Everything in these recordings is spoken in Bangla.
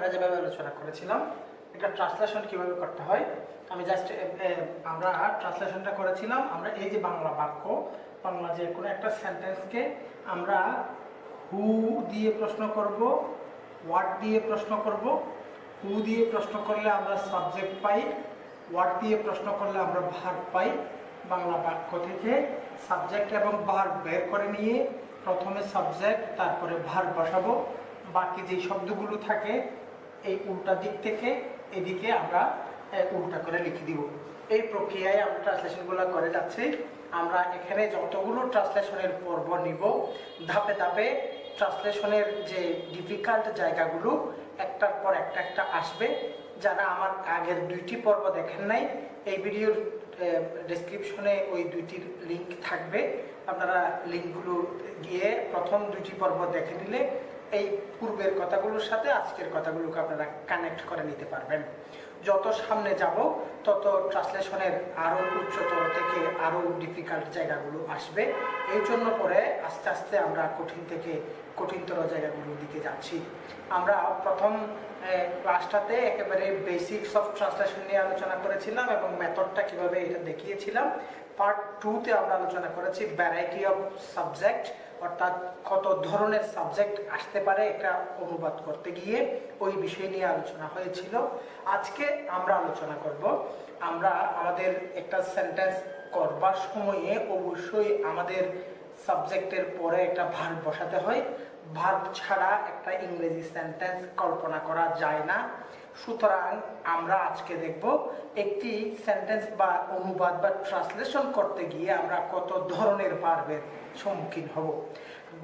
আমরা যেভাবে আলোচনা করেছিলাম এটা ট্রান্সলেশন কিভাবে করতে হয়, আমি জাস্ট আমরা ট্রান্সলেশনটা করেছিলাম। আমরা এই যে বাংলা বাক্য, বাংলা যে কোনো একটা সেন্টেন্সকে আমরা হু দিয়ে প্রশ্ন করব, হোয়াট দিয়ে প্রশ্ন করব। হু দিয়ে প্রশ্ন করলে আমরা সাবজেক্ট পাই, হোয়াট দিয়ে প্রশ্ন করলে আমরা ভার্ব পাই। বাংলা বাক্য থেকে সাবজেক্ট এবং ভার্ব বের করে নিয়ে প্রথমে সাবজেক্ট তারপরে ভার্ব বসাবো, বাকি যে শব্দগুলো থাকে এই উল্টা দিক থেকে এদিকে আমরা উল্টা করে লিখে দিব। এই প্রক্রিয়ায় আমরা ট্রান্সলেশনগুলো করে যাচ্ছি। আমরা এখানে যতগুলো ট্রান্সলেশনের পর্ব নিব, ধাপে ধাপে ট্রান্সলেশনের যে ডিফিকাল্ট জায়গাগুলো একটার পর একটা আসবে। যারা আমার আগের 2টি পর্ব দেখেন নাই, এই ভিডিওর ডেসক্রিপশনে ওই 2টির লিঙ্ক থাকবে, আপনারা লিঙ্কগুলো গিয়ে প্রথম 2টি পর্ব দেখে নিলে এই পূর্বের কথাগুলোর সাথে আজকের কথাগুলোকে আপনারা কানেক্ট করে নিতে পারবেন। যত সামনে যাব তত ট্রান্সলেশনের আরও উচ্চতর থেকে আরও ডিফিকাল্ট জায়গাগুলো আসবে। এই জন্য পরে আস্তে আস্তে আমরা কঠিন থেকে কঠিনতর জায়গাগুলোর দিকে যাচ্ছি। আমরা প্রথম ক্লাসটাতে একেবারে বেসিকস অফ ট্রান্সলেশন নিয়ে আলোচনা করেছিলাম এবং মেথডটা কিভাবে এটা দেখিয়েছিলাম। পার্ট 2তে আমরা আলোচনা করেছি ভ্যারাইটি অফ সাবজেক্ট, অর্থাৎ কত ধরনের সাবজেক্ট আসতে পারে একটা অনুবাদ করতে গিয়ে, ওই বিষয় নিয়ে আলোচনা হয়েছিল। আজকে আমরা আলোচনা করব, আমরা আমাদের একটা সেন্টেন্স করবার সময়ে অবশ্যই আমাদের সাবজেক্টের পরে একটা ভার্ব বসাতে হয়। ভার্ব ছাড়া একটা ইংরেজি সেন্টেন্স কল্পনা করা যায় না। সুতরাং আমরা আজকে দেখব একটি সেন্টেন্স বা অনুবাদ বা ট্রান্সলেশন করতে গিয়ে আমরা কত ধরনের ভার্বের সম্মুখীন হব।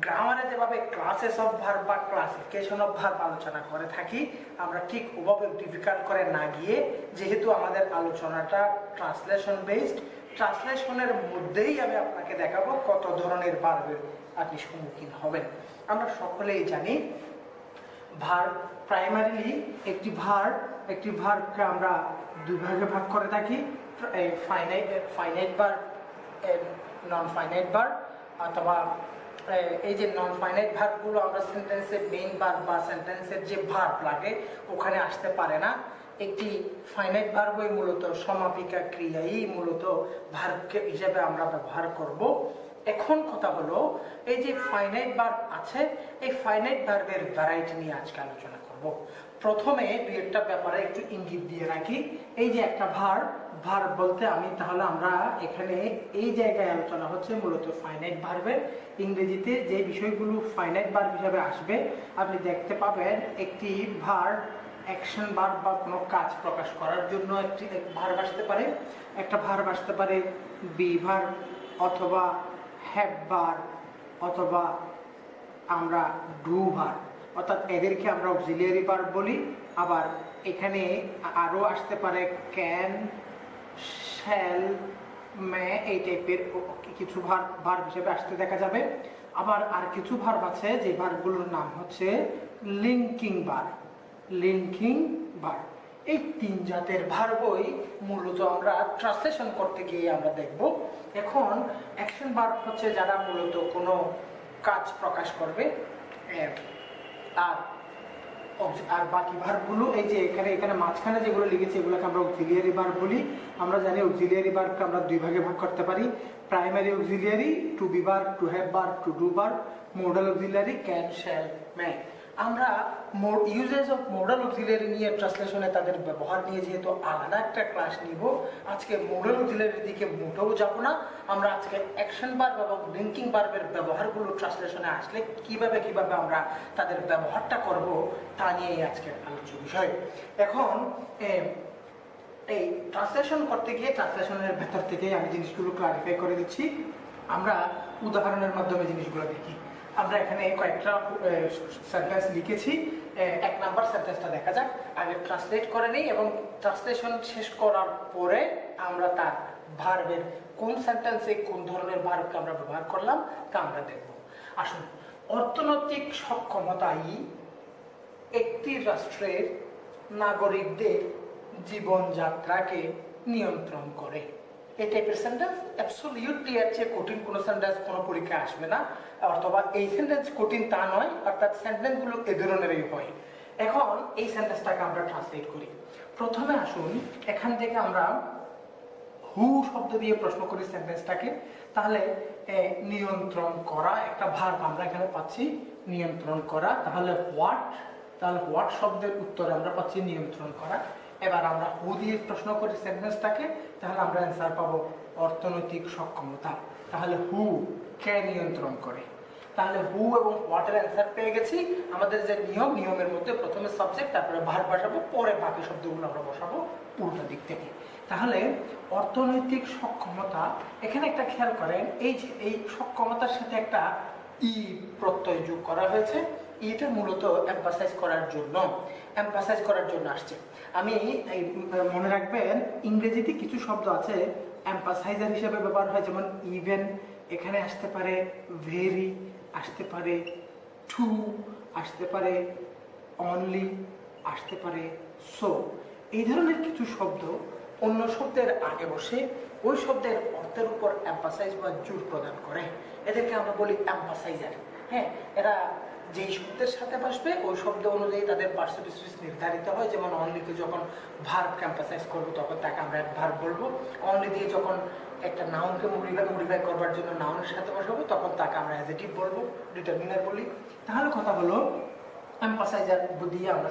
গ্রামারে যেভাবে ক্লাসেস অফ ভার্ব বা ক্লাসিফিকেশন অফ ভার্ব আলোচনা করে থাকি, আমরা ঠিক ওভাবে ডিফিকাল্ট করে না গিয়ে, যেহেতু আমাদের আলোচনাটা ট্রান্সলেশন বেসড, ট্রান্সলেশনের মধ্যেই আমি আপনাকে দেখাবো কত ধরনের ভার্বের আপনি সম্মুখীন হবেন। আমরা সকলেই জানি ভার্ব প্রাইমারিলি একটি ভার্বকে আমরা দুই ভাগে ভাগ করে থাকি, finite verb, non finite verb. অথবা এই যে নন ফাইনাইট ভার্বগুলো আমরা সেন্টেন্সের মেইন ভার্ব বা সেন্টেন্সের যে ভার্ব লাগে ওখানে আসতে পারে না। একটি ফাইনাইট ভার্বই মূলত সমাপিকা ক্রিয়াই মূলত ভার্বকে হিসেবে আমরা ব্যবহার করব। এখন কথা হলো, এই যে ফাইনাইট ভার্ব আছে, এই ফাইনাইট ভার্বের ভ্যারাইটি নিয়ে আজকে আলোচনা করব। প্রথমে দুই একটা ব্যাপারে একটু ইঙ্গিত দিয়ে রাখি। এই যে একটা ভার্ব বলতে তাহলে আমরা এখানে এই জায়গায় আলোচনা হচ্ছে মূলত ফাইনাইট ভার্বের। ইংরেজিতে যে বিষয়গুলো ফাইনাইট ভার্ব হিসেবে আসবে আপনি দেখতে পাবেন, একটি ভার্ব অ্যাকশন ভার্ব বা কোনো কাজ প্রকাশ করার জন্য একটি ভার্ব আসতে পারে, একটা ভার্ব আসতে পারে বি ভার্ব অথবা হ্যাভ ভার্ব অথবা আমরা ডু ভার্ব, অর্থাৎ এদেরকে আমরা অক্সিলিয়ারি ভার্ব বলি। আবার এখানে আরও আসতে পারে ক্যান, শ্যাল, মে, এই টাইপের কিছু ভার্ব হিসেবে আসতে দেখা যাবে। আবার আর কিছু ভার্ব আছে যে ভার্বগুলোর নাম হচ্ছে লিঙ্কিং ভার্ব। এই 3 জাতের ভার্বই মূলত আমরা ট্রান্সলেশন করতে গিয়ে আমরা দেখব। এখন অ্যাকশন ভার্ব হচ্ছে যারা মূলত কোনো কাজ প্রকাশ করবে, আর বাকি ভার্বগুলো এই যে এখানে মাঝখানে যেগুলো লিখেছি এগুলোকে আমরা অক্সিলিয়ারি ভার্ব বলি। আমরা জানি অক্সিলিয়ারি ভার্বকে আমরা দুই ভাগে ভাগ করতে পারি, primary auxiliary, to be verb, to have verb, to do verb, modal auxiliary, can, shall, may. আমরা ইউজেস অফ মডাল অক্সিলিয়ারি নিয়ে ট্রান্সলেশনে তাদের ব্যবহার নিয়ে যেহেতু আলাদা একটা ক্লাস নিব, আজকে মডাল অক্সিলিয়ারির দিকে মোটেও যাব না। আমরা আজকে অ্যাকশন ভার্ব এবং লিঙ্কিং ভার্বের ব্যবহারগুলো ট্রান্সলেশনে আসলে কিভাবে আমরা তাদের ব্যবহারটা করব তা নিয়েই আজকের আলোচ্য বিষয়। এখন এই ট্রান্সলেশন করতে গিয়ে ট্রান্সলেশনের ভেতর থেকে আমি জিনিসগুলো ক্লারিফাই করে দিচ্ছি। আমরা উদাহরণের মাধ্যমে জিনিসগুলো দেখি। আমরা এখানে কয়েকটা সেন্টেন্স লিখেছি, 1 নাম্বার সেন্টেন্সটা দেখা যাক। আগে ট্রান্সলেট করে নিই এবং ট্রান্সলেশন শেষ করার পরে আমরা তার ভার্বের কোন সেন্টেন্সে কোন ধরনের ভার্বকে আমরা ব্যবহার করলাম তা আমরা দেখব। আসুন, অর্থনৈতিক সক্ষমতাই একটি রাষ্ট্রের নাগরিকদের জীবনযাত্রাকে নিয়ন্ত্রণ করে। এই টাইপের সেন্টেন্স অ্যাবসলিউটলি এর চেয়ে কঠিন কোনো সেন্টেন্স কোনো পরীক্ষায় আসবে না, অথবা এই সেন্টেন্স কঠিন তা নয়, অর্থাৎ সেন্টেন্সগুলো এ ধরনেরই হয়। এখন এই সেন্টেন্সটাকে আমরা ট্রান্সলেট করি। প্রথমে আসুন এখান থেকে আমরা হু শব্দ দিয়ে প্রশ্ন করি সেন্টেন্সটাকে। তাহলে নিয়ন্ত্রণ করা একটা ভার্ব আমরা এখানে পাচ্ছি, নিয়ন্ত্রণ করা। তাহলে হোয়াট, তাহলে হোয়াট শব্দের উত্তরে আমরা পাচ্ছি নিয়ন্ত্রণ করা। এবার আমরা হু দিয়ে প্রশ্ন করি সেন্টেন্সটাকে, তাহলে আমরা অ্যান্সার পাবো অর্থনৈতিক সক্ষমতা। তাহলে হু কে নিয়ন্ত্রণ করে। তাহলে হু এবং হোয়াটের অ্যান্সার পেয়ে গেছি। আমাদের যে নিয়মের মধ্যে প্রথমে সাবজেক্ট, তারপরে ভার্ব বসাবো, পরে বাকি শব্দগুলো আমরা বসাবো উল্টো দিক থেকে। তাহলে অর্থনৈতিক সক্ষমতা, এখানে একটা খেয়াল করেন, এই সক্ষমতার সাথে একটা ই প্রত্যয় যোগ করা হয়েছে। এটা মূলত এমফাসাইজ করার জন্য আসছে। আমি মনে রাখবেন, ইংরেজিতে কিছু শব্দ আছে এমফাসাইজার হিসেবে ব্যবহার হয়, যেমন ইভেন, এখানে আসতে পারে ভেরি, আসতে পারে টু, আসতে পারে অনলি, আসতে পারে সো। এই ধরনের কিছু শব্দ অন্য শব্দের আগে বসে ওই শব্দের অর্থের উপর এমফাসাইজ বা জোর প্রদান করে, এদেরকে আমরা বলি এমফাসাইজার। হ্যাঁ, এরা যেই শব্দের সাথে বসবে ওই শব্দ অনুযায়ী তাদের পার্সিপিসিস নির্ধারিত হয়। যেমন অনলিকে যখন ভার্বকে এমফাসাইজ করবো তখন তাকে আমরা ভার্ব বলবো। অনলি দিয়ে যখন একটা নাউনকে মডিফাই করবার জন্য নাউনের সাথে বসাবো তখন তাকে আমরা অ্যাডজেক্টিভ বলবো, ডিটারমিনার বলি। তাহলে কথা হলো এমফাসাইজার দিয়ে আমরা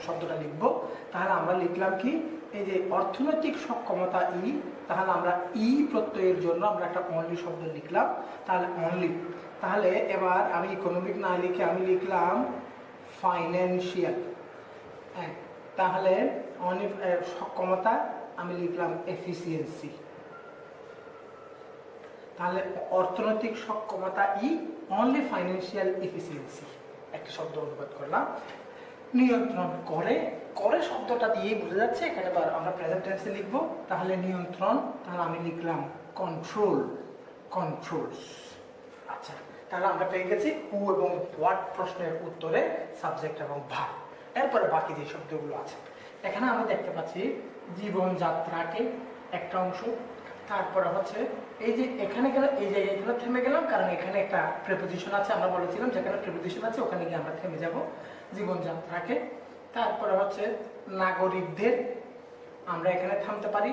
শব্দটা লিখবো। তাহলে আমরা লিখলাম কি, এই যে অর্থনৈতিক সক্ষমতা ই, তাহলে আমরা ই প্রত্যয়ের জন্য আমরা একটা অনলি শব্দ লিখলাম, তাহলে অনলি। তাহলে এবার আমি ইকোনমিক না লিখে আমি লিখলাম ফাইন্যান্সিয়াল। হ্যাঁ, তাহলে সক্ষমতা আমি লিখলাম এফিসিয়েন্সি। তাহলে অর্থনৈতিক সক্ষমতা ই, অনলি ফাইন্যান্সিয়াল এফিসিয়েন্সি, একটা শব্দ অনুবাদ করলাম। নিয়ন্ত্রণ করে, করে শব্দটা দিয়ে বোঝা যাচ্ছে এখানে আমরা প্রেজেন্ট টেন্সে লিখবো। তাহলে নিয়ন্ত্রণ, তাহলে আমি লিখলাম কন্ট্রোল, কন্ট্রোলস। আচ্ছা, তাহলে আমরা পেয়ে গেছি হু এবং হোয়াট প্রশ্নের উত্তরে সাবজেক্ট এবং ভার্ব। এরপরে বাকি যে শব্দগুলো আছে এখানে আমরা দেখতে পাচ্ছি জীবনযাত্রাকে একটা অংশ। তারপরে হচ্ছে এই যে এখানে গেলে এই জায়গাগুলো থেমে গেলাম, কারণ এখানে একটা প্রিপোজিশন আছে। আমরা বলেছিলাম যেখানে প্রিপোজিশন আছে ওখানে গিয়ে আমরা থেমে যাব, জীবনযাত্রাকে। তারপরে হচ্ছে নাগরিকদের, আমরা এখানে থামতে পারি।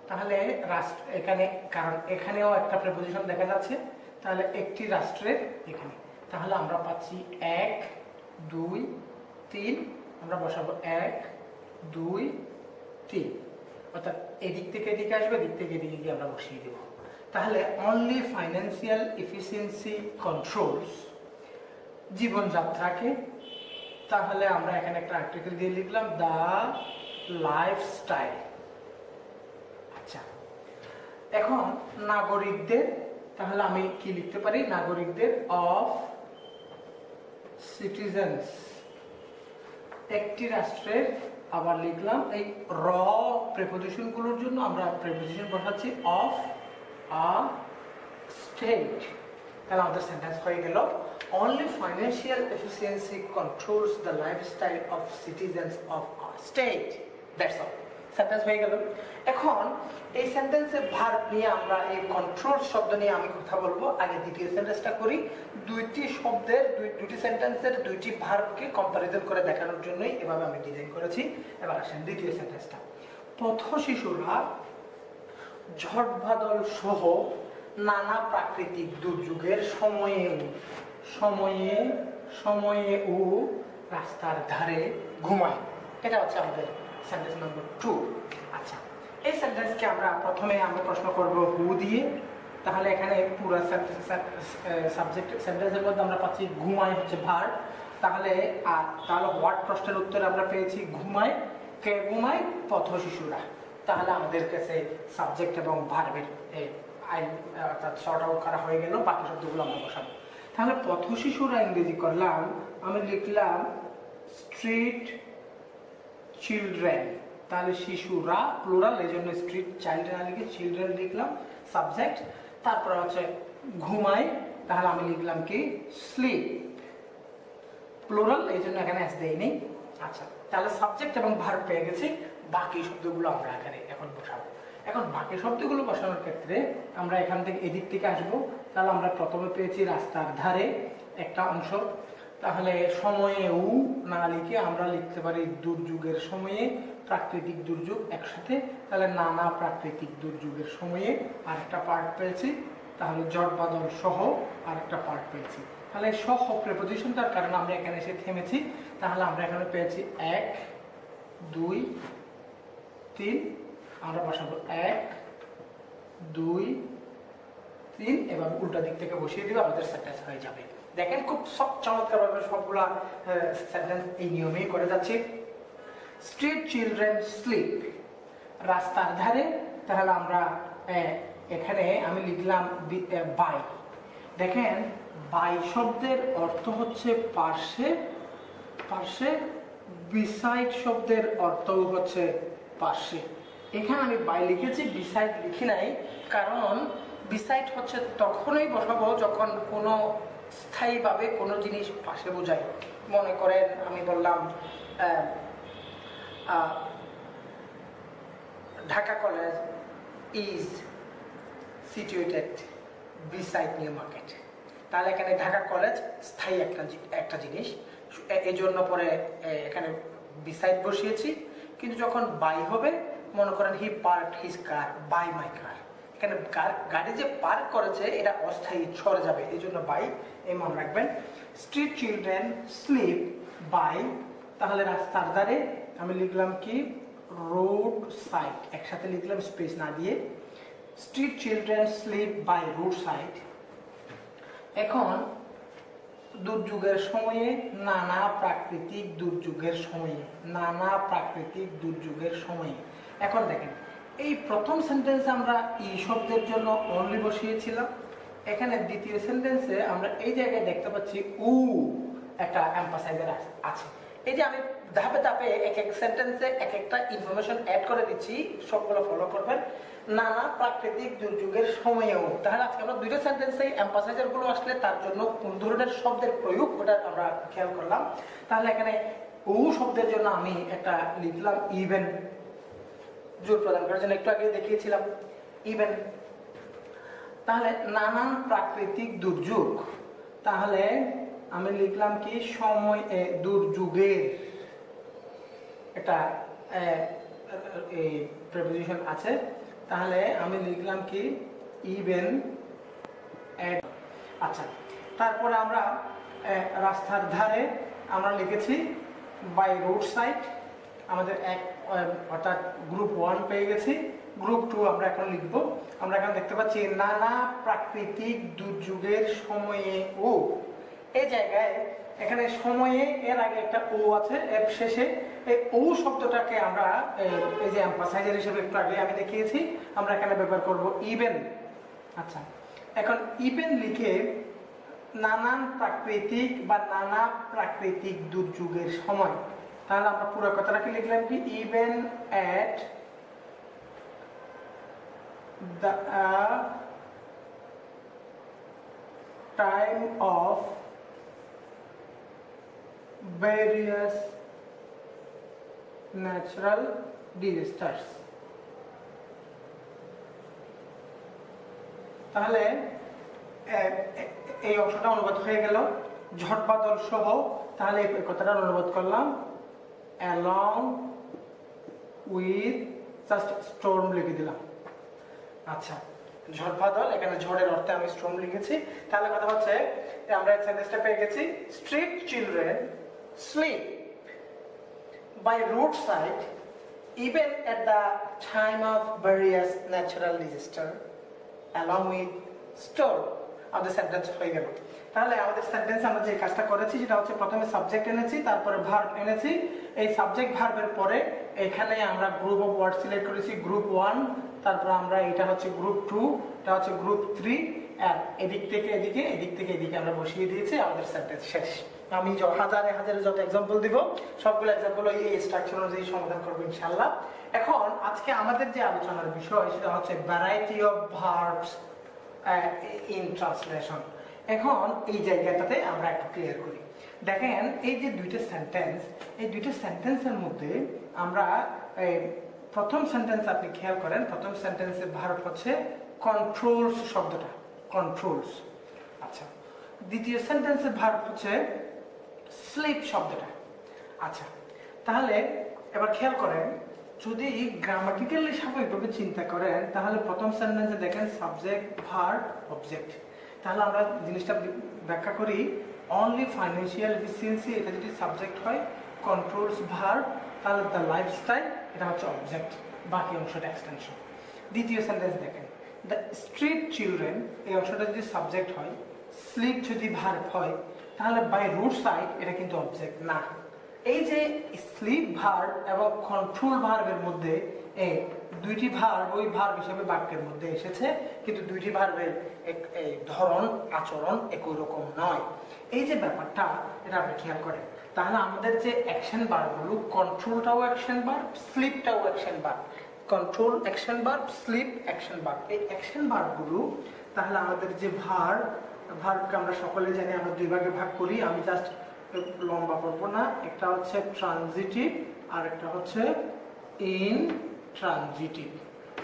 তাহলে রাষ্ট্র, এখানে কারণ এখানেও একটা প্রিপোজিশন দেখা যাচ্ছে, তাহলে একটি রাষ্ট্রের এখানে। তাহলে আমরা পাচ্ছি 1 2 3, আমরা বসাবো 1 2 3, অর্থাৎ এদিক থেকে এদিকে আসবে, এদিক থেকে এদিকে গিয়ে আমরা বসিয়ে দেব। তাহলে অনলি ফাইন্যান্সিয়াল এফিসিয়েন্সি কন্ট্রোলস জীবনযাত্রাকে। তাহলে আমরা এখানে একটা আর্টিকেল দিয়ে লিখলাম দ্য লাইফস্টাইল। আচ্ছা, এখন নাগরিকদের, তাহলে আমি কি লিখতে পারি, নাগরিকদের অফ সিটিজেন্স, একটি রাষ্ট্রের। আবার লিখলাম এই র প্রিপোজিশন গুলোর জন্য আমরা প্রিপোজিশন বসাচ্ছি অফ আ স্টেট। তাহলে আমাদের সেন্টেন্স হয়ে গেল only financial efficiency controls the lifestyle of citizens of a state. That's all, sentence হয়ে গেল। এখন এই সেন্টেন্সে ভার্ব নিয়ে আমরা এই কন্ট্রোল শব্দ নিয়ে আমি কথা বলবো। আগে দ্বিতীয় সেন্টেন্সটা করি। দুইটি শব্দের দুইটি সেন্টেন্সের দুইটি ভার্বকে কম্পারিজন করে দেখানোর জন্যই এভাবে আমি ডিজাইন করেছি। এবার আসেন দ্বিতীয় সেন্টেন্সটা। পথ শিশুরা ঝড় বাদল সহ নানা প্রাকৃতিক দুর্যোগের সময়ে ও রাস্তার ধারে ঘুমায়। এটা হচ্ছে আমাদের সেন্টেন্স নম্বর 2। আচ্ছা, এই সেন্টেন্সকে আমরা প্রথমে প্রশ্ন করব হু দিয়ে। তাহলে এখানে পুরো সাবজেক্ট সেন্টেন্সের মধ্যে আমরা পাচ্ছি ঘুমায় হচ্ছে ভার্ব। তাহলে হোয়াট প্রশ্নের উত্তরে আমরা পেয়েছি ঘুমায়। কে ঘুমায়? পথ শিশুরা। তাহলে আমাদের কাছে সাবজেক্ট এবং ভার্বের অর্থাৎ শর্ট আউট করা হয়ে গেল। বাকি শব্দগুলো আমরা বসাবো। তাহলে পথ শিশুরা ইংরেজি করলাম, আমি লিখলাম স্ট্রিট চিলড্রেন। তাহলে শিশুরা প্লুরাল, এই জন্য স্ট্রিট চাইল্ড না লিখে চিলড্রেন লিখলাম সাবজেক্ট। তারপরে হচ্ছে ঘুমায়, তাহলে আমি লিখলাম কি স্লিপ, প্লুরাল, এই জন্য এখানে এস দেইনি। আচ্ছা, তাহলে সাবজেক্ট এবং ভার্ব পেয়ে গেছি। বাকি শব্দগুলো আমরা এখানে এখন বসাবো। এখন বাকি শব্দগুলো বসানোর ক্ষেত্রে আমরা এখান থেকে এদিক থেকে আসবো। তাহলে আমরা প্রথমে পেয়েছি রাস্তার ধারে একটা অংশ, তাহলে সময়েও না লিখে আমরা লিখতে পারি দুর্যোগের সময়ে, প্রাকৃতিক দুর্যোগ একসাথে। তাহলে নানা প্রাকৃতিক দুর্যোগের সময়ে আরেকটা পার্ট পেয়েছি। তাহলে ঝড় বাদল সহ আরেকটা পার্ট পেয়েছি। তাহলে সহ প্রিপোজিশনটার কারণে আমরা এখানে এসে থেমেছি। তাহলে আমরা এখানে পেয়েছি 1 2 3, আমরা বসাবো 1 2 3, এবার উল্টা দিক থেকে বসিয়ে দিলে আমাদের সেন্টেন্স হয়ে যাবে। দেখেন খুব সব চমৎকারভাবে সবগুলা সেন্টেন্স এই নিয়মেই করে যাচ্ছে। স্ট্রিট চিলড্রেন স্লিপ, রাস্তার ধারে। তাহলে আমরা এখানে আমি লিখলাম বাই। দেখেন বাই শব্দের অর্থ হচ্ছে পার্শ্বে, পার্শ্বে। বিসাইড শব্দের অর্থ হচ্ছে পার্শ্বে। এখানে আমি বাই লিখেছি, বিসাইড লিখি নাই, কারণ বিসাইড হচ্ছে তখনই বসাবো যখন কোনো স্থায়ীভাবে কোনো জিনিস পাশে বোঝায়। মনে করেন আমি বললাম Dhaka college is situated beside new market. তাহলে এখানে ঢাকা কলেজ স্থায়ী একটা জিনিস, এই জন্য পরে এখানে বিসাইড বসিয়েছি। কিন্তু যখন বাই হবে, মনে করেন he parked his car by my car, এখানে গাড়ি যে পার্ক করেছে এটা অস্থায়ী, সরে যাবে, এই জন্য বাই এই মনে রাখবেন। স্ট্রিট চিলড্রেন স্লিপ বাই, তাহলে রাস্তার ধারে আমি লিখলাম কি রোড সাইড, একসাথে লিখলাম স্পেস না দিয়ে। Street children sleep by road side. এখন দুর্যোগের সময়ে, নানা প্রাকৃতিক দুর্যোগের সময়ে, নানা প্রাকৃতিক দুর্যোগের সময়ে। এখন দেখেন এই প্রথম সেন্টেন্সে আমরা ই শব্দের জন্য অনলি বসিয়েছিলাম। এখানে দ্বিতীয় সেন্টেন্সে আমরা এই জায়গায় দেখতে পাচ্ছি উ একটা এমফাসাইজার আছে। এই যে আমি ধাপে ধাপে এক এক সেন্টেন্সে এক একটা ইনফরমেশন অ্যাড করে দিচ্ছি, সবগুলো ফলো করবেন। নানা প্রাকৃতিক দুর্যোগের সময়েও, তাহলে আজকে আমরা দুইটা সেন্টেন্সে এমফাসাইজার গুলো আসলে তার জন্য কোন ধরনের শব্দের প্রয়োগ ওটা আমরা খেয়াল করলাম। তাহলে এখানে উ শব্দের জন্য আমি একটা লিখলাম ইভেন, জোর প্রদান করার জন্য একটু আগে দেখিয়েছিলাম ইভেন। তাহলে নানান প্রাকৃতিক দুর্যোগ, তাহলে আমি লিখলাম কি সময় দুর্যোগের একটা প্রিপোজিশন আছে। তাহলে আমি লিখলাম কি ইভেন। আচ্ছা, তারপরে আমরা রাস্তার ধারে আমরা লিখেছি বাই রোড সাইড। আমাদের অর্থাৎ গ্রুপ 1 পেয়ে গেছি। গ্রুপ 2 আমরা এখন লিখবো। আমরা এখন দেখতে পাচ্ছি নানা প্রাকৃতিক দুর্যোগের সময়ে ও, এই জায়গায় এখানে সময়ে এর আগে একটা ও আছে, এর শেষে এই ও শব্দটাকে আমরা এই যে এমফাসাইজার হিসেবে একটু আগে আমি দেখিয়েছি, আমরা এখানে ব্যবহার করব ইভেন। আচ্ছা, এখন ইভেন লিখে নানান প্রাকৃতিক বা নানা প্রাকৃতিক দুর্যোগের সময়, তাহলে আমরা পুরো কথাটাকে লিখলাম কি even at the time of various natural disasters। তাহলে এই অংশটা অনুবাদ হয়ে গেল ঝড় বাদল সহ। তাহলে এই কথাটা অনুবাদ করলাম along with just storm লিখে দিলাম। আচ্ছা, ঝড় বাদল, এখানে ঝড়ের অর্থে আমি স্টর্ম লিখেছি। তাহলে কথা হচ্ছে আমরা এই সেন্টেন্সটা পেয়ে গেছি street children sleep by roadside even at the time of various natural disaster along with storm। আমাদের সেন্টেন্স হয়ে গেল। তাহলে আমাদের সেন্টেন্স আমরা যে কাজটা করেছি সেটা হচ্ছে প্রথমে সাবজেক্ট এনেছি, তারপরে ভার্ব এনেছি। এই সাবজেক্ট ভার্বের পরে এখানে আমরা গ্রুপ অফ ওয়ার্ড সিলেক্ট করেছি গ্রুপ 1, তারপর আমরা এটা হচ্ছে গ্রুপ 2, এটা হচ্ছে গ্রুপ 3, আর এদিক থেকে এদিকে, এদিক থেকে এদিকে আমরা বসিয়ে দিয়েছি, আমাদের সেন্টেন্স শেষ। আমি হাজারে হাজারে যত এক্সাম্পল দিব সবগুলো এক্সাম্পল এই স্ট্রাকচার অনুযায়ী সমাধান করবো ইনশাআল্লাহ। এখন আজকে আমাদের যে আলোচনার বিষয় সেটা হচ্ছে variety of verbs in translation. এখন এই জায়গাটাতে আমরা একটু ক্লিয়ার করি। দেখেন এই যে দুইটা সেন্টেন্স, এই দুইটা সেন্টেন্সের মধ্যে আমরা প্রথম সেন্টেন্স আপনি খেয়াল করেন, প্রথম সেন্টেন্সের ভার্ব হচ্ছে কন্ট্রোলস শব্দটা, কন্ট্রোলস। আচ্ছা, দ্বিতীয় সেন্টেন্সের ভার্ব হচ্ছে স্লিপ শব্দটা। আচ্ছা, তাহলে এবার খেয়াল করেন, যদি গ্রামাটিক্যালি স্বাভাবিকভাবে চিন্তা করেন তাহলে প্রথম সেন্টেন্সে দেখেন সাবজেক্ট ভার্ব অবজেক্ট। তাহলে আমরা জিনিসটা ব্যাখ্যা করি, অনলি ফাইন্যান্সিয়াল এফিসিয়েন্সি এটা যদি সাবজেক্ট হয়, কন্ট্রোলস ভার্ব, তাহলে দ্য লাইফস্টাইল এটা হচ্ছে অবজেক্ট, বাকি অংশটা এক্সটেনশন। দ্বিতীয় সেন্টেন্স দেখেন, দ্য স্ট্রিট চিলড্রেন এই অংশটা যদি সাবজেক্ট হয়, স্লিপ যদি ভার্ব হয়, তাহলে বাই রোড সাইড এটা কিন্তু অবজেক্ট না। এই যে স্লিপ ভার্ব এবং কন্ট্রোল ভার্বের মধ্যে এই দুইটি ভার্ব ওই ভার্ব হিসেবে বাক্যের মধ্যে এসেছে, কিন্তু দুইটি ভার্বের ধরন আচরণ একই রকম নয়। এই যে ব্যাপারটা এটা আপনি খেয়াল করেন, তাহলে আমাদের যে অ্যাকশন ভার্বগুলো, কন্ট্রোলটাও অ্যাকশন ভার্ব, স্লিপটাও action verb, control action verb, slip action verb. এই অ্যাকশন ভার্বগুলো তাহলে আমাদের যে ভার্বকে আমরা সকলে জানি আমরা দুই ভাগে ভাগ করি, আমি জাস্ট লম্বা করবো না। একটা হচ্ছে ট্রানজিটিভ আর একটা হচ্ছে ইনট্রানজিটিভ।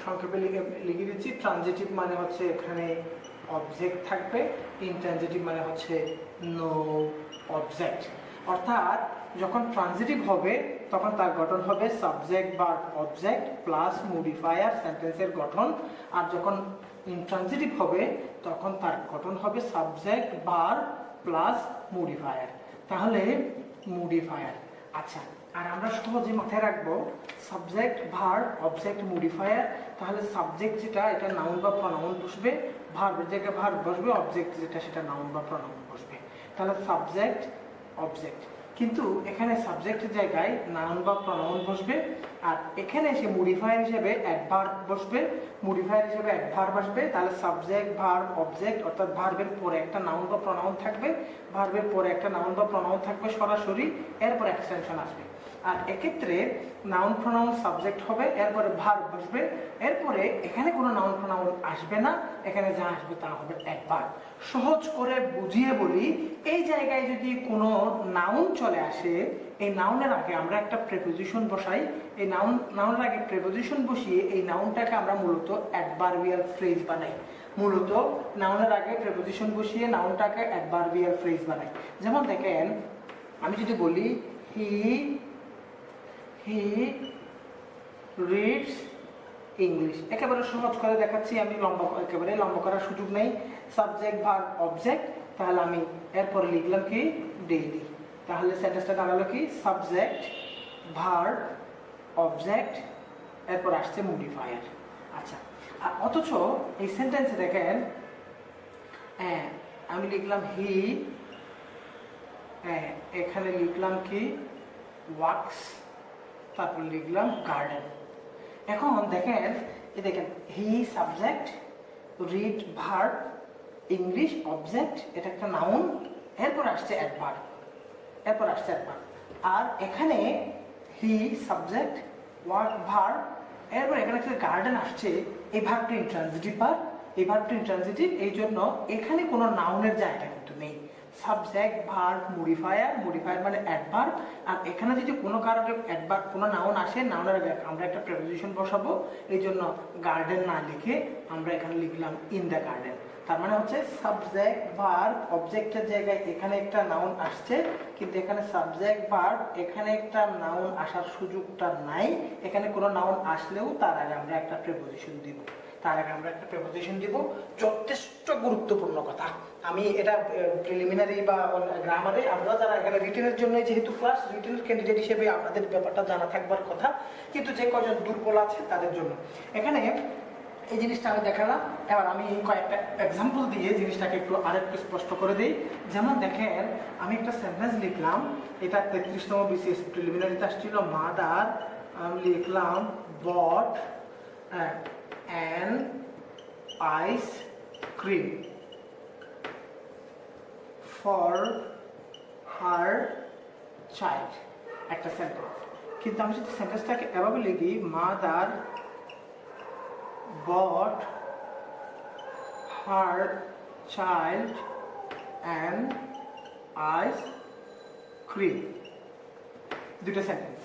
সংক্ষেপে লিখে দিচ্ছি, ট্রানজিটিভ মানে হচ্ছে এখানে অবজেক্ট থাকবে, ইনট্রানজিটিভ মানে হচ্ছে নো অবজেক্ট। অর্থাৎ যখন ট্রানজিটিভ হবে তখন তার গঠন হবে subject verb object plus modifier, সেন্টেন্সের গঠন। আর যখন ইনট্রানজিটিভ হবে তখন তার গঠন হবে সাবজেক্ট ভার্ব প্লাস মডিফায়ার, তাহলে মডিফায়ার। আচ্ছা, আর আমরা সহজে মাথায় রাখবো সাবজেক্ট ভার্ব অবজেক্ট মডিফায়ার। তাহলে সাবজেক্ট যেটা এটা নাউন বা প্রনাউন বসবে, ভার্বের জায়গায় ভার্ব বসবে, অবজেক্ট যেটা সেটা নাউন বা প্রনাউন বসবে। তাহলে সাবজেক্ট অবজেক্ট, কিন্তু এখানে সাবজেক্টের জায়গায় নাউন বা প্রনাউন বসবে, আর এখানে এসে মডিফায়ার হিসেবে অ্যাডভার্ব বসবে, মডিফায়ার হিসেবে অ্যাডভার্ব আসবে। তাহলে সাবজেক্ট ভার্ব অবজেক্ট, অর্থাৎ ভার্বের পরে একটা নাউন বা প্রনাউন থাকবে, ভার্বের পরে একটা নাউন বা প্রনাউন থাকবে সরাসরি, এরপর এক্সটেনশন আসবে। আর এক্ষেত্রে নাউন প্রনাউন সাবজেক্ট হবে, এরপরে ভার্ব বসবে, এরপরে এখানে কোনো নাউন প্রনাউন আসবে না, এখানে যা আসবে তা হবে অ্যাডভার্ব। সহজ করে বুঝিয়ে বলি, এই জায়গায় যদি কোনো নাউন চলে আসে, এই নাউনের আগে আমরা একটা প্রিপোজিশন বসাই, এই নাউনের আগে প্রিপোজিশন বসিয়ে এই নাউনটাকে আমরা মূলত অ্যাডভার্বিয়াল ফ্রেজ বানাই। মূলত নাউনের আগে প্রিপোজিশন বসিয়ে নাউনটাকে অ্যাডভার্বিয়াল ফ্রেজ বানাই। যেমন দেখেন, আমি যদি বলি হি রিডস ইংলিশ, একেবারে সহজ করে দেখাচ্ছি, আমি একেবারে লম্বা করার সুযোগ নেই। সাবজেক্ট ভার্ব অবজেক্ট, তাহলে আমি এরপরে লিখলাম কি ডেইলি। তাহলে সেন্টেন্সটা দাঁড়ালো কি সাবজেক্ট ভার্ব অবজেক্ট, এরপর আসছে মডিফায়ার। আচ্ছা, আর অথচ এই সেন্টেন্সে দেখেন আমি লিখলাম হি, এখানে লিখলাম কি ওয়ার্কস, তারপর লিখলাম গার্ডেন। এখন দেখেন, এই দেখেন he subject, read verb, English object, এটা একটা নাউন, এরপর আসছে অ্যাডভার্ব, আর এখানে হি সাবজেক্ট ওয়ার্ক ভার্ব, এরপর এখানে একটা গার্ডেন আসছে। এই ভার্বটা ইনট্রানজিটিভ ভার্ব, এই ভার্বটা ইনট্রানজিটিভ, এই জন্য এখানে কোনো নাউনের জায়গা কিন্তু নেই। সাবজেক্ট ভার্ব মডিফায়ার, মডিফায়ার মানে অ্যাডভার্ব, আর এখানে যদি কোনো কারণে অ্যাডভার্ব কোনো নাউন আসে, নাউনের আগে আমরা একটা প্রিপোজিশন বসাবো, এই জন্য গার্ডেন না লিখে আমরা এখানে লিখলাম ইন দ্য গার্ডেন। তার মানে হচ্ছে সাবজেক্ট ভার্ব অবজেক্টের জায়গায় এখানে একটা নাউন আসছে, কিন্তু এখানে সাবজেক্ট ভার্ব এখানে একটা নাউন আসার সুযোগটা নাই। এখানে কোনো নাউন আসলেও তার আগে আমরা একটা প্রিপোজিশন দিব, যথেষ্ট গুরুত্বপূর্ণ কথা। আমি এটা প্রিলিমিনারি বা গ্রামারে, আমরা যারা এখানে রিটেনের জন্য যেহেতু ক্লাস, রিটেনের ক্যান্ডিডেট হিসেবে আপনাদের ব্যাপারটা জানা থাকবার কথা, কিন্তু যে কজন দুর্বল আছে তাদের জন্য এখানে এই জিনিসটা আমি দেখালাম। এবার আমি কয়েকটা এক্সাম্পল দিয়ে জিনিসটাকে আরেকটু স্পষ্ট করে দিই। যেমন দেখেন, আমি একটা সেন্টেন্স লিখলাম, এটা 33তম বিসিএস প্রিলিমিনারিতে আসছিল, মাদার, আমি লিখলাম bought an ice cream for her child, একটা সেন্টেন্স। কিন্তু আমি যদি সেন্টেন্সটাকে এভাবে লিখি, mother bought her child an ice cream, দুটো সেন্টেন্স,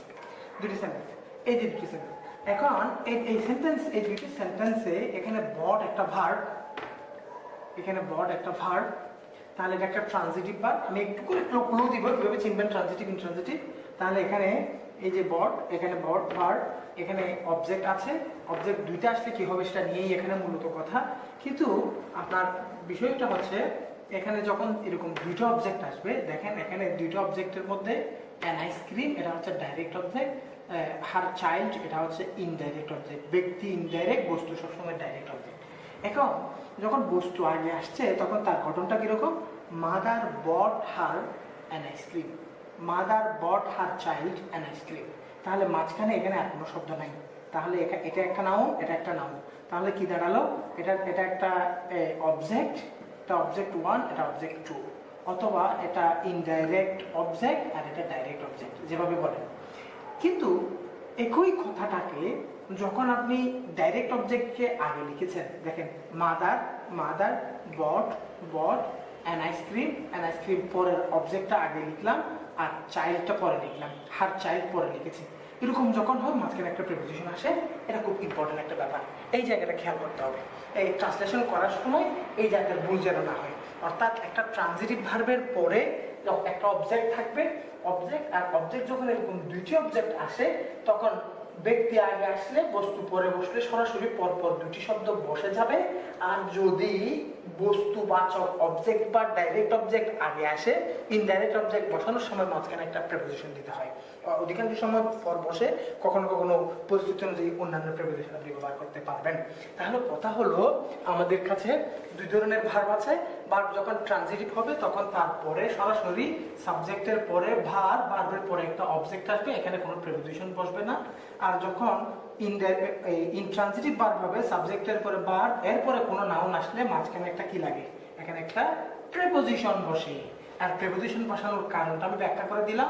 এই যে দুটো সেন্টেন্স। এখন এই সেন্টেন্স, এই দুটো সেন্টেন্সে এখানে বট একটা ভার্ব, তাহলে এটা একটা ট্রানজিটিভ ভার্ব। আমি একটু করে ক্লু দিব কিভাবে চিনবেন ট্রানজিটিভ ইনট্রানজিটিভ। তাহলে এখানে এই যে বট, এখানে বট ভার্ব, এখানে অবজেক্ট আছে, অবজেক্ট দুইটা আসলে কি হবে সেটা নিয়েই এখানে মূলত কথা। কিন্তু আপনার বিষয়টা হচ্ছে এখানে যখন এরকম দুইটা অবজেক্ট আসবে, দেখেন এখানে দুইটা অবজেক্টের মধ্যে অ্যান আইসক্রিম এটা হচ্ছে ডাইরেক্ট অবজেক্ট, হার চাইল্ড এটা হচ্ছে ইনডাইরেক্ট অবজেক্ট। ব্যক্তি ইনডাইরেক্ট, বস্তু সবসময় ডাইরেক্ট অবজেক্ট। এখন যখন বস্তু আগে আসছে তখন তার গঠনটা কিরকম, mother bought her an ice cream, mother bought her child an ice cream. তাহলে মাঝখানে এখানে আর কোনো শব্দ নাই, তাহলে এটা একটা নাউন, এটা একটা নাউন। তাহলে কি দাঁড়ালো, এটা একটা অবজেক্ট, এটা অবজেক্ট 1, এটা অবজেক্ট 2, অথবা এটা ইনডাইরেক্ট অবজেক্ট আর এটা ডাইরেক্ট অবজেক্ট, যেভাবে বলেন। কিন্তু একই কথাটাকে যখন আপনি ডাইরেক্ট অবজেক্টকে আগে লিখেছেন, দেখেন মাদার বট অ্যান আইসক্রিম পরের অবজেক্টটা আগে লিখলাম আর চাইল্ডটা পরে লিখলাম, হার চাইল্ড পরে লিখেছি। এরকম যখন হয় মাঝখানে একটা প্রিপোজিশন আসে, এটা খুব ইম্পর্টেন্ট একটা ব্যাপার, এই জায়গাটা খেয়াল করতে হবে। এই ট্রান্সলেশন করার সময় এই জায়গার ভুল যেন না হয়। অর্থাৎ একটা ট্রানজিটিভ ভার্বের পরে একটা অবজেক্ট থাকবে, অবজেক্ট আর অবজেক্ট যখন এরকম দুইটি অবজেক্ট আসে তখন ব্যক্তি আগে আসলে বস্তু পরে বসলে সরাসরি পরপর দুটি শব্দ বসে যাবে। আর যদি বস্তুবাচক অবজেক্ট বা ডাইরেক্ট অবজেক্ট আগে আসে, ইনডাইরেক্ট অবজেক্ট বসানোর সময় মাঝখানে একটা প্রিপোজিশন দিতে হয়। অধিকাংশ সময় পর বসে, কখনো কখনো পরিস্থিতি অনুযায়ী অন্যান্য প্রিপোজিশন আপনি ব্যবহার করতে পারবেন। তাহলে কথা হলো আমাদের কাছে দুই ধরনের ভার্ব আছে। ভার্ব যখন ট্রানজিটিভ হবে তখন তারপরে সরাসরি সাবজেক্টের পরে ভার্বের পরে একটা অবজেক্ট আসবে, এখানে কোনো প্রিপোজিশন বসবে না। আর যখন ইনট্রানজিটিভ ভার্ব হবে, সাবজেক্টের পরে ভার্ব, এরপরে কোনো নাউন আসলে মাঝখানে একটা কি লাগে, এখানে একটা প্রিপোজিশন বসে। আর প্রিপোজিশন বসানোর কারণটা আমি ব্যাখ্যা করে দিলাম,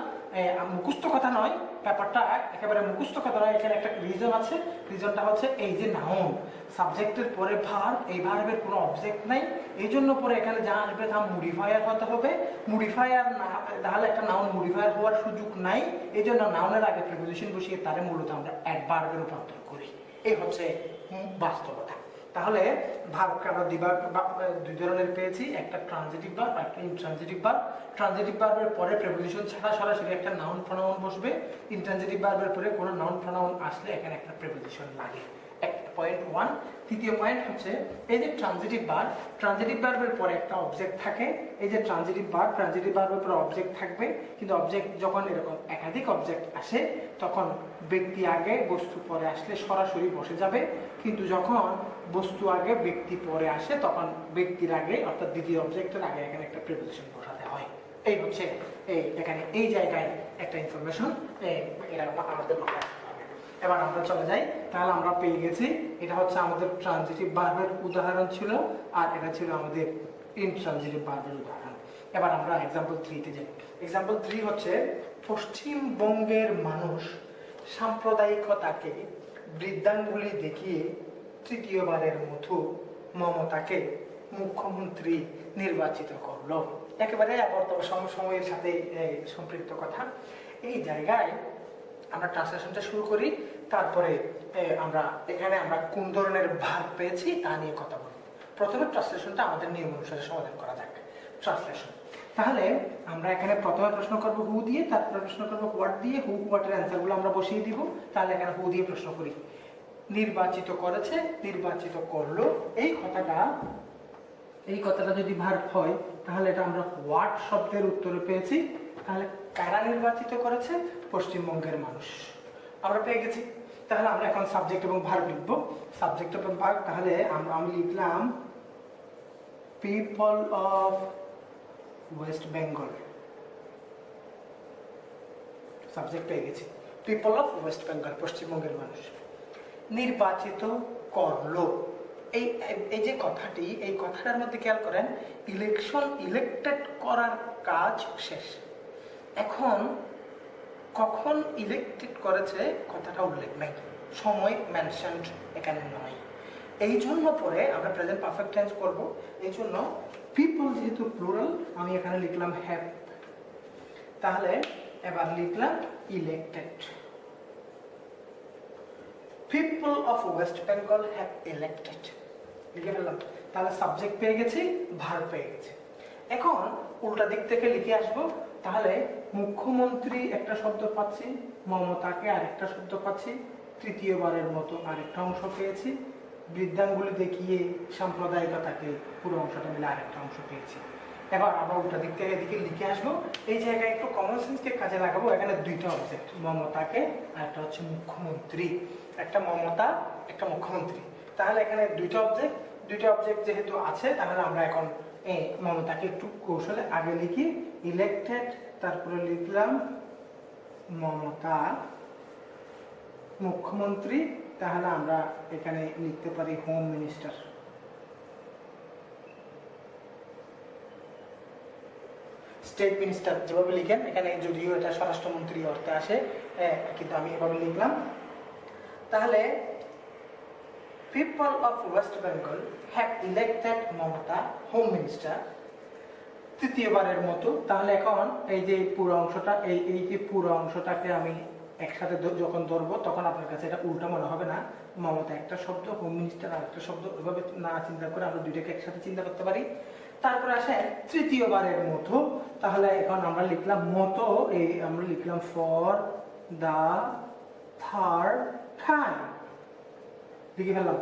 মুখস্থ কথা নয়, ব্যাপারটা একেবারে মুখস্থ কথা নয়। এখানে একটা রিজন আছে, রিজনটা হচ্ছে এই যে নাউন সাবজেক্টের পরে ভার্ব, এই ভার্বের কোনো অবজেক্ট নাই, এই জন্য পরে এখানে যা আসবে তা মডিফায়ার হতে হবে। মডিফায়ার না তাহলে একটা নাউন মডিফায়ার হওয়ার সুযোগ নাই, এই জন্য নাউনের আগে প্রিপোজিশন বসিয়ে তারে মূলত আমরা অ্যাডভার্বে রূপান্তর করি। এই হচ্ছে বাস্তবতা। তাহলে ভার্বকে আমরা দুই ধরনের পেয়েছি, একটা ট্রানজিটিভ ভার্ব, একটা ইনট্রানজিটিভ ভার্ব। ট্রানজিটিভ ভার্বের পরে প্রিপোজিশন ছাড়া সরাসরি একটা নাউন প্রোনাউন বসবে। ইনট্রানজিটিভ ভার্বের পরে কোনো নাউন প্রোনাউন আসলে এখানে একটা প্রিপোজিশন লাগে। পয়েন্ট 1। তৃতীয় পয়েন্ট হচ্ছে এই যে ট্রানজিটিভ ভার্বের পরে একটা অবজেক্ট থাকে। এই যে ট্রানজিটিভ ভার্বের পরে অবজেক্ট থাকবে, কিন্তু অবজেক্ট যখন এরকম একাধিক অবজেক্ট আসে তখন ব্যক্তি আগে বস্তু পরে আসলে সরাসরি বসে যাবে। কিন্তু যখন বস্তু আগে ব্যক্তি পরে আসে তখন ব্যক্তির আগে অর্থাৎ দ্বিতীয় অবজেক্টের আগে এখানে একটা প্রিপোজিশন বসাতে হয়। এই হচ্ছে এখানে এই জায়গায় একটা ইনফরমেশন এটা আমাদের মাথায়। এবার আমরা চলে যাই। তাহলে আমরা পেয়ে গেছি এটা হচ্ছে আমাদের ট্রানজিটিভ ভার্বের উদাহরণ ছিল, আর এটা ছিল আমাদের ইনট্রানজিটিভ ভার্বের উদাহরণ। এবার আমরা এক্সাম্পল 3 তে যাই। এক্সাম্পল 3 হচ্ছে পশ্চিমবঙ্গের মানুষ সাম্প্রদায়িকতাকে বৃদ্ধাঙ্গুলি দেখিয়ে তৃতীয়বারের মতো মমতাকে মুখ্যমন্ত্রী নির্বাচিত করলো। একেবারে বর্তমান সময়ের সাথে সম্পৃক্ত কথা। এই জায়গায় আমরা ট্রান্সলেশনটা শুরু করি, তারপরে আমরা কোন ধরনের ভার্ব পেয়েছি তা নিয়ে কথা বলব। প্রথমে ট্রান্সলেশনটা আমাদের নিয়ম অনুসারে সমাধান করা যাক। ট্রান্সলেশন, তাহলে আমরা এখানে প্রথমে প্রশ্ন করব হু দিয়ে, তারপরে প্রশ্ন করব হোয়াট দিয়ে। হু হোয়াটের অ্যান্সারগুলো আমরা বসিয়ে দিব। তাহলে এখানে হু দিয়ে প্রশ্ন করি। নির্বাচিত করেছে, নির্বাচিত করলো, এই কথাটা যদি ভার্ব হয় তাহলে এটা আমরা হোয়াট শব্দের উত্তরে পেয়েছি। তাহলে কারা নির্বাচিত করেছে? পশ্চিমবঙ্গের মানুষ আমরা পেয়ে গেছি। তাহলে আমরা এখন সাবজেক্ট এবং ভার্ব লিখব। সাবজেক্ট এবং ভার্ব, তাহলে আমি লিখলাম people of West Bengal. Subject পেয়ে গেছি, পিপল অফ ওয়েস্ট বেঙ্গল, পশ্চিমবঙ্গের মানুষ। নির্বাচিত করলো, এই যে কথাটি, এই কথাটার মধ্যে খেয়াল করেন ইলেক্টেড করার কাজ শেষ। এখন কখন ইলেক্টেড করেছে কথাটা উল্লেখ নাই, সময় মেনশনড এখানে নয়। এই জন্য পরে আমরা প্রেজেন্ট পারফেক্ট টেন্স করব। এই জন্য পিপল যেহেতু প্লুরাল, আমি এখানে লিখলাম হ্যাভ। তাহলে এবার লিখলাম elected. People of West Bengal have elected, লিখে ফেললাম। তাহলে সাবজেক্ট পেয়ে গেছি, ভার্ব পেয়ে গেছি। এখন উল্টা দিক থেকে লিখে আসবো, তাহলে মুখ্যমন্ত্রী একটা শব্দ পাচ্ছি, মমতাকে আরেকটা শব্দ পাচ্ছি, তৃতীয়বারের মতো আরেকটা অংশ পেয়েছি, বৃদ্ধাঙ্গুলি দেখিয়ে সাম্প্রদায়িকতাকে পুরো অংশটা মিলে আরেকটা অংশ পেয়েছি। এবার আবার উল্টা দিক থেকে এদিকে লিখে আসবো, এই জায়গায় একটু কমন সেন্সকে কাজে লাগাবো। এখানে দুইটা অবজেক্ট, মমতাকে আর একটা হচ্ছে মুখ্যমন্ত্রী, একটা মমতা একটা মুখ্যমন্ত্রী। তাহলে এখানে দুইটা অবজেক্ট যেহেতু আছে, তাহলে আমরা এখন মমতাকে একটু কৌশলে আগে লিখি, ইলেক্টেড, তারপরে লিখলাম মমতা মুখ্যমন্ত্রী। তাহলে আমরা এখানে লিখতে পারি হোম মিনিস্টার। স্টেট মিনিস্টার যেভাবে লিখেন, এখানে যদিও এটা স্বরাষ্ট্রমন্ত্রী অর্থে আসে, কিন্তু আমি এভাবে লিখলাম। তাহলে people of West Bengal have elected Mamata Home Minister, তৃতীয়বারের মতো। তাহলে এখন এই যে পুরো অংশটা, এই যে পুরো অংশটাকে আমি একসাথে যখন ধরবো, তখন আপনার কাছে এটা উল্টা মনে হবে না। মমতা একটা শব্দ, হোম মিনিস্টার আর একটা শব্দ, ওইভাবে না চিন্তা করে আমরা দুইটাকে একসাথে চিন্তা করতে পারি। তারপরে আসে তৃতীয়বারের মতো। তাহলে এখন আমরা লিখলাম মতো, এই আমরা লিখলাম ফর দা থার্ড টাইম, লিখে ফেললাম।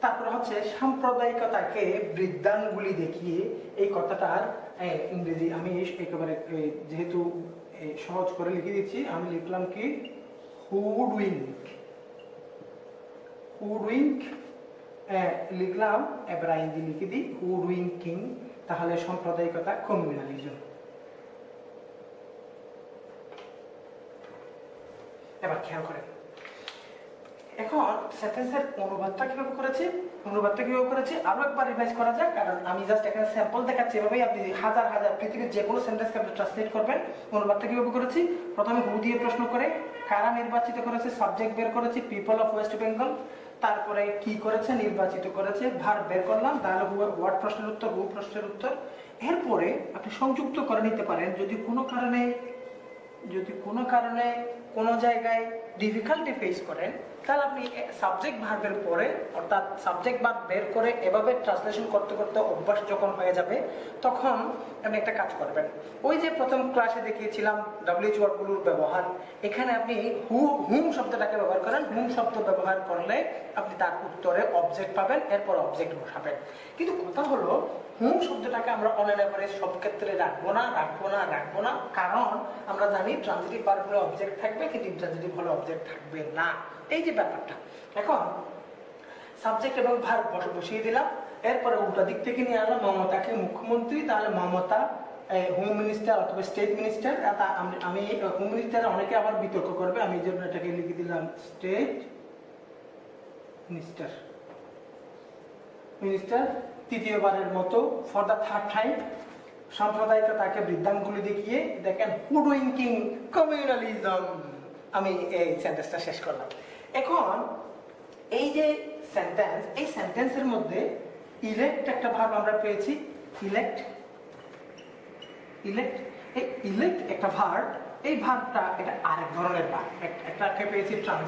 তারপরে হচ্ছে সাম্প্রদায়িকতাকে বৃদ্ধাঙ্গুলি দেখিয়ে, এই কথাটার ইংরেজি আমি একেবারে যেহেতু সহজ করে লিখে দিচ্ছি, আমি লিখলাম কি হুডউইঙ্ক, হুডউইঙ্ক লিখলাম। এবার আইনজি লিখে দিই হুডউইঙ্কিং, তাহলে সাম্প্রদায়িকতা কমিউনালিজম। এবার খেয়াল করেন, এখন সেন্টেন্সের অনুবাদটা কিভাবে করেছি আরো একবার রিভাইজ করা যাক, কারণ আমি জাস্ট এখানে স্যাম্পল দেখাচ্ছি। এভাবেই আপনি হাজার হাজার পৃথিবীর যে কোনো সেন্টেন্সকে আপনি ট্রান্সলেট করবেন। অনুবাদটা কিভাবে করেছি, প্রথমে হু দিয়ে প্রশ্ন করে কারা নির্বাচিত করেছে, সাবজেক্ট বের করেছি পিপল অফ ওয়েস্ট বেঙ্গল। তারপরে কি করেছে, নির্বাচিত করেছে, ভার্ব বের করলাম, তাহলে হোয়াট প্রশ্নের উত্তর, হু প্রশ্নের উত্তর। এরপরে আপনি সংযুক্ত করে নিতে পারেন, যদি কোনো কারণে কোনো জায়গায় ডিফিকাল্টি ফেস করেন, তাহলে আপনি সাবজেক্ট ভার্বের পরে, অর্থাৎ সাবজেক্ট ভার্ব বের করে এভাবে ট্রান্সলেশন করতে করতে অভ্যাস যখন হয়ে যাবে, তখন আপনি একটা কাজ করবেন। ওই যে প্রথম ক্লাসে দেখিয়েছিলাম ডব্লিউএইচ ওয়ার্ডগুলোর ব্যবহার, এখানে আপনি হুম শব্দটাকে ব্যবহার করেন। হুম শব্দ ব্যবহার করলে আপনি তার উত্তরে অবজেক্ট পাবেন, এরপর অবজেক্ট বসাবেন। কিন্তু কথা হলো, হুম শব্দটাকে আমরা অন এন এভারেজ সব ক্ষেত্রে রাখবো না, কারণ আমরা জানি ট্রানজিটিভ ভার্ব হলে অবজেক্ট থাকবে, কিন্তু ইন্ট্রানজিটিভ হলে অবজেক্ট থাকবে না, এই যে ব্যাপারটা। এখন সাবজেক্ট এবং ভার্ব বসিয়ে দিলাম, এরপরে উল্টা দিক থেকে নিয়ে আনলাম মমতাকে মুখ্যমন্ত্রী। তাহলে মমতা হোম মিনিস্টার অথবা স্টেট মিনিস্টার। আমি হোম মিনিস্টার, অনেকে আবার বিতর্ক করবে, আমি এই জন্য এটাকে লিখে দিলাম স্টেট মিনিস্টার। তৃতীয়বারের মতো ফর দ্য থার্ড টাইম, সাম্প্রদায়িকতাকে বৃদ্ধাঙ্গুলি দেখিয়ে, দেখেন হুডউইঙ্কিং কমিউনালিজম। আমি এই সেন্টেন্সটা শেষ করলাম। এখন এই যে সেন্টেন্স, এই সেন্টেন্সের মধ্যে ইলেক্ট একটা ভার্ব আমরা পেয়েছি, ইলেক্ট একটা ভার্ব। এই ভার্বটা এটা আরেক ধরনের ভার্ব, একটাকে পেয়েছি